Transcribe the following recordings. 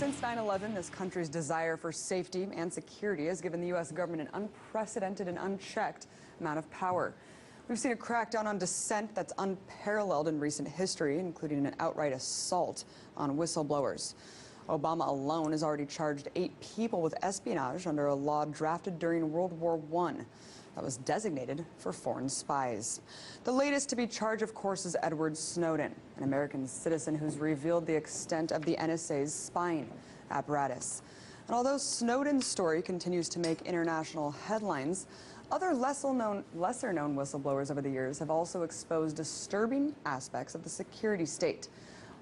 Since 9/11, this country's desire for safety and security has given the U.S. government an unprecedented and unchecked amount of power. We've seen a crackdown on dissent that's unparalleled in recent history, including an outright assault on whistleblowers. Obama alone has already charged 8 people with espionage under a law drafted during World War I that was designated for foreign spies. The latest to be charged, of course, is Edward Snowden, an American citizen who's revealed the extent of the NSA's spying apparatus. And although Snowden's story continues to make international headlines, other lesser-known whistleblowers over the years have also exposed disturbing aspects of the security state,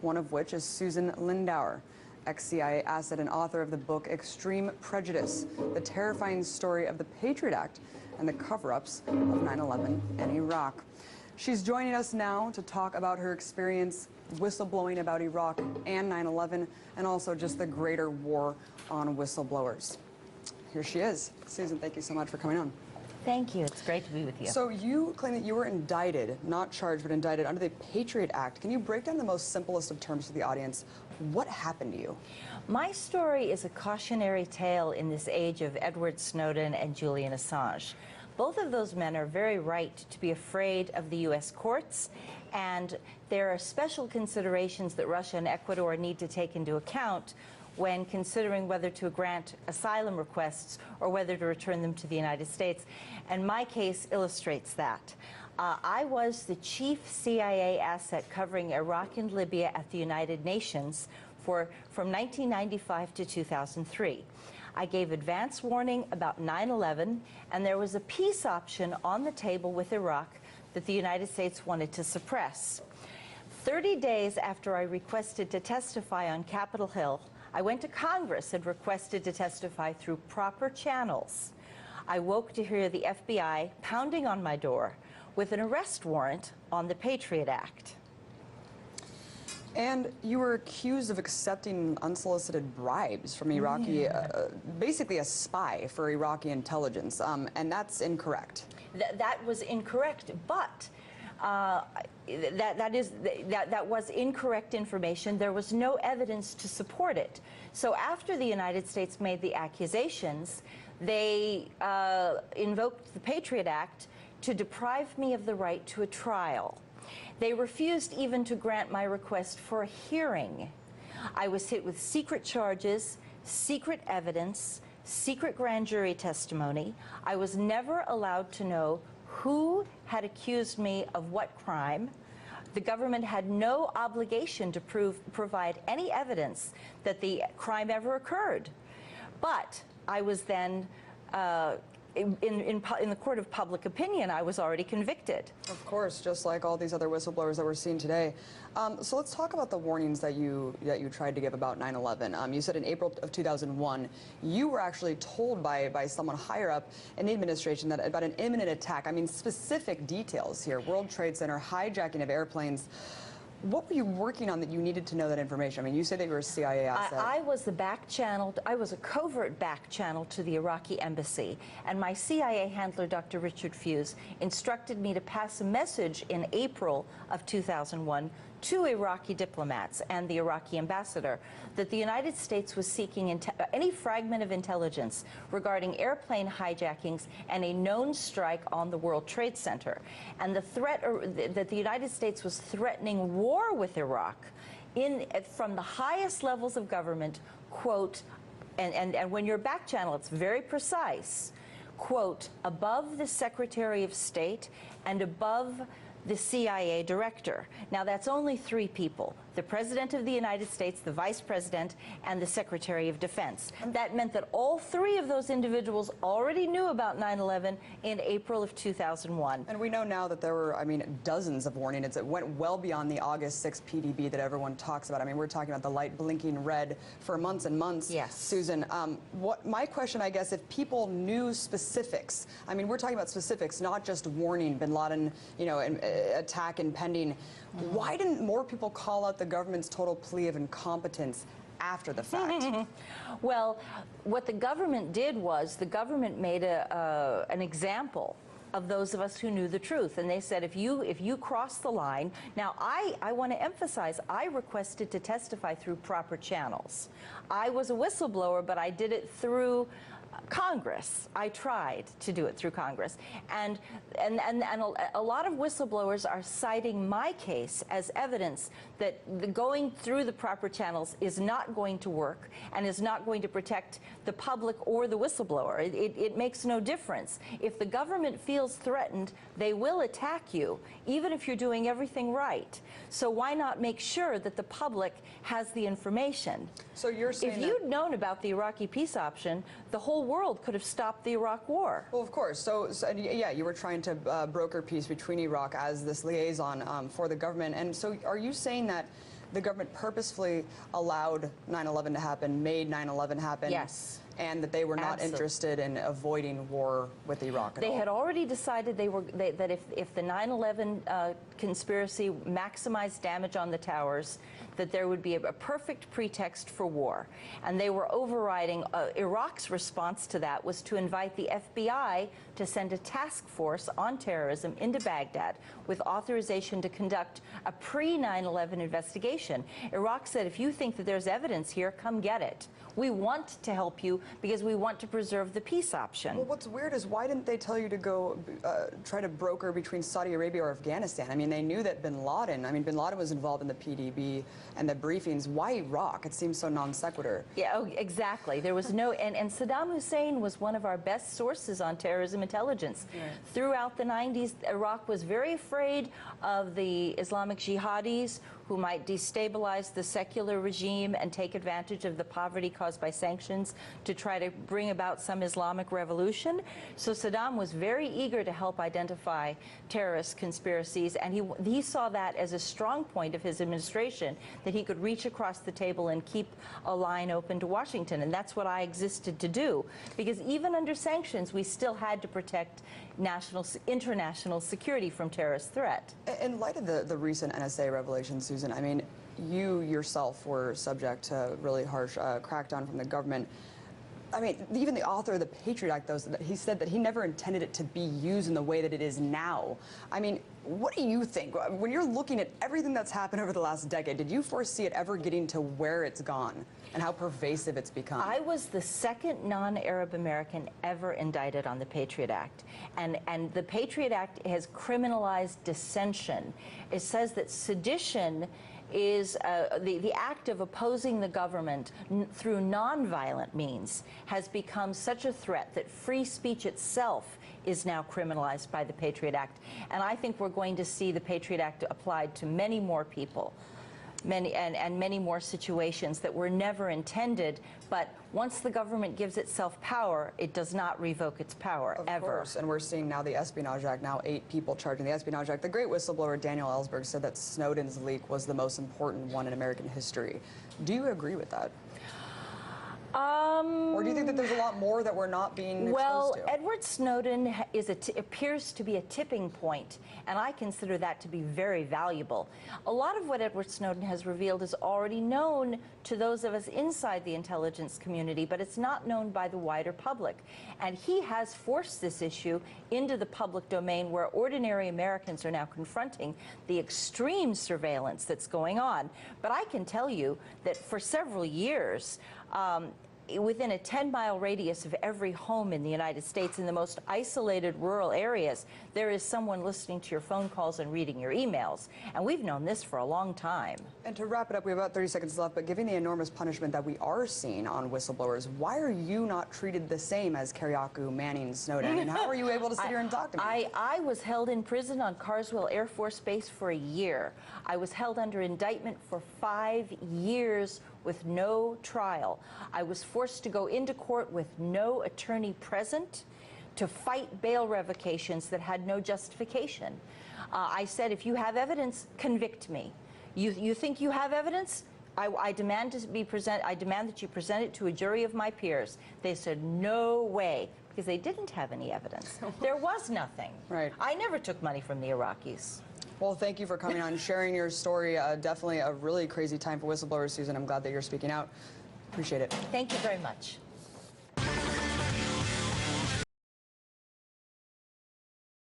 one of which is Susan Lindauer, ex-CIA asset and author of the book Extreme Prejudice, the terrifying story of the Patriot Act and the cover-ups of 9/11 and Iraq. She's joining us now to talk about her experience whistleblowing about Iraq and 9/11, and also just the greater war on whistleblowers. Here she is. Susan, thank you so much for coming on. Thank you. It's great to be with you. So you claim that you were indicted, not charged, but indicted under the Patriot Act. Can you break down the most simplest of terms for the audience? What happened to you? My story is a cautionary tale in this age of Edward Snowden and Julian Assange. Both of those men are very right to be afraid of the U.S. courts, and there are special considerations that Russia and Ecuador need to take into account when considering whether to grant asylum requests or whether to return them to the United States. And my case illustrates that. I was the chief CIA asset covering Iraq and Libya at the United Nations from 1995 to 2003. I gave advance warning about 9/11, and there was a peace option on the table with Iraq that the United States wanted to suppress. 30 days after I requested to testify on Capitol Hill, I went to Congress and requested to testify through proper channels. I woke to hear the FBI pounding on my door with an arrest warrant on the Patriot Act. And you were accused of accepting unsolicited bribes from Iraqi, basically a spy for Iraqi intelligence, and that's incorrect. That was incorrect, but that was incorrect information. There was no evidence to support it. So after the United States made the accusations, they invoked the Patriot Act to deprive me of the right to a trial. They refused even to grant my request for a hearing. I was hit with secret charges, secret evidence, secret grand jury testimony. I was never allowed to know who had accused me of what crime. The government had no obligation to provide any evidence that the crime ever occurred. But I was then, in the court of public opinion, I was already convicted. Of course, just like all these other whistleblowers that we're seeing today. So let's talk about the warnings that you tried to give about 9/11. You said in April of 2001, you were actually told by someone higher up in the administration that about an imminent attack. I mean, specific details here: World Trade Center, hijacking of airplanes. What were you working on that you needed to know that information? I mean, you said that you were a CIA asset. I was the back channel. I was a covert back channel to the Iraqi embassy, and my CIA handler, Dr. Richard Fuse, instructed me to pass a message in April of 2001 to Iraqi diplomats and the Iraqi ambassador that the United States was seeking any fragment of intelligence regarding airplane hijackings and a known strike on the World Trade Center, and the threat that the United States was threatening war with Iraq from the highest levels of government, quote, and when you're back channel, it's very precise, quote, above the Secretary of State and above the CIA director. Now, that's only 3 people: the President of the United States, the Vice President, and the Secretary of Defense. That meant that all 3 of those individuals already knew about 9/11 in April of 2001. And we know now that there were, I mean, dozens of warnings. It went well beyond the August 6th PDB that everyone talks about. I mean, we're talking about the light blinking red for months and months. Yes. Susan, my question, I guess, if people knew specifics, I mean, we're talking about specifics, not just warning bin Laden, you know, attack impending. Why didn't more people call out the government's total plea of incompetence after the fact? Well, what the government did was the government made an example of those of us who knew the truth. And they said, if you cross the line, now I want to emphasize, I requested to testify through proper channels. I was a whistleblower, but I did it through Congress. I tried to do it through Congress. And a lot of whistleblowers are citing my case as evidence that going through the proper channels is not going to work and is not going to protect the public or the whistleblower. It makes no difference. If the government feels threatened, they will attack you, even if you're doing everything right. So why not make sure that the public has the information? So you're saying if you'd known about the Iraqi peace option, the whole world could have stopped the Iraq War. Well, of course. So yeah, you were trying to broker peace between Iraq as this liaison for the government. And so are you saying that the government purposefully allowed 9/11 to happen, made 9/11 happen? Yes. And that they were not interested in avoiding war with Iraq at all? They had already decided that if the 9/11 conspiracy maximized damage on the towers, that there would be a perfect pretext for war. And they were overriding. Iraq's response to that was to invite the FBI to send a task force on terrorism into Baghdad with authorization to conduct a pre-9/11 investigation. Iraq said, if you think that there's evidence here, come get it. We want to help you because we want to preserve the peace option. Well, what's weird is why didn't they tell you to go try to broker between Saudi Arabia or Afghanistan? I mean, they knew that bin Laden was involved in the PDB and the briefings. Why Iraq? It seems so non sequitur. Yeah, oh, exactly. There was no, and Saddam Hussein was one of our best sources on terrorism intelligence. Right. Throughout the 90s, Iraq was very afraid of the Islamic jihadis who might destabilize the secular regime and take advantage of the poverty caused by sanctions to try to bring about some Islamic revolution. So Saddam was very eager to help identify terrorist conspiracies, and he saw that as a strong point of his administration, that he could reach across the table and keep a line open to Washington. And that's what I existed to do, because even under sanctions, we still had to protect international security from terrorist threat. In light of the recent NSA revelations, Susan, I mean, you yourself were subject to really harsh crackdown from the government. I mean, even the author of the Patriot Act, though, he said that he never intended it to be used in the way that it is now. I mean, what do you think? When you're looking at everything that's happened over the last decade, did you foresee it ever getting to where it's gone and how pervasive it's become? I was the second non-Arab American ever indicted on the Patriot Act. And the Patriot Act has criminalized dissension. It says that sedition is the act of opposing the government through nonviolent means has become such a threat that free speech itself is now criminalized by the Patriot Act. And I think we're going to see the Patriot Act applied to many more people, many more situations that were never intended. But once the government gives itself power, it does not revoke its power, ever. Of course, and we're seeing now the Espionage Act, now 8 people charged in the Espionage Act. The great whistleblower Daniel Ellsberg said that Snowden's leak was the most important one in American history. Do you agree with that? Or do you think that there's a lot more that we're not being exposed to? Edward Snowden appears to be a tipping point, and I consider that to be very valuable. A lot of what Edward Snowden has revealed is already known to those of us inside the intelligence community, but it's not known by the wider public. And he has forced this issue into the public domain, where ordinary Americans are now confronting the extreme surveillance that's going on. But I can tell you that for several years, within a 10-mile radius of every home in the United States, in the most isolated rural areas, there is someone listening to your phone calls and reading your emails. And we've known this for a long time. And to wrap it up, we have about 30 seconds left, but given the enormous punishment that we are seeing on whistleblowers, why are you not treated the same as Kiriakou, Manning, Snowden? And how are you able to sit here and talk to me? I was held in prison on Carswell Air Force Base for a year. I was held under indictment for 5 years with no trial. I was forced to go into court with no attorney present to fight bail revocations that had no justification. I said, if you have evidence, convict me. You think you have evidence? I demand that you present it to a jury of my peers. They said, no way, because they didn't have any evidence. There was nothing. Right. I never took money from the Iraqis. Well, thank you for coming on and sharing your story. Definitely a really crazy time for whistleblowers, Susan. I'm glad that you're speaking out. Appreciate it. Thank you very much.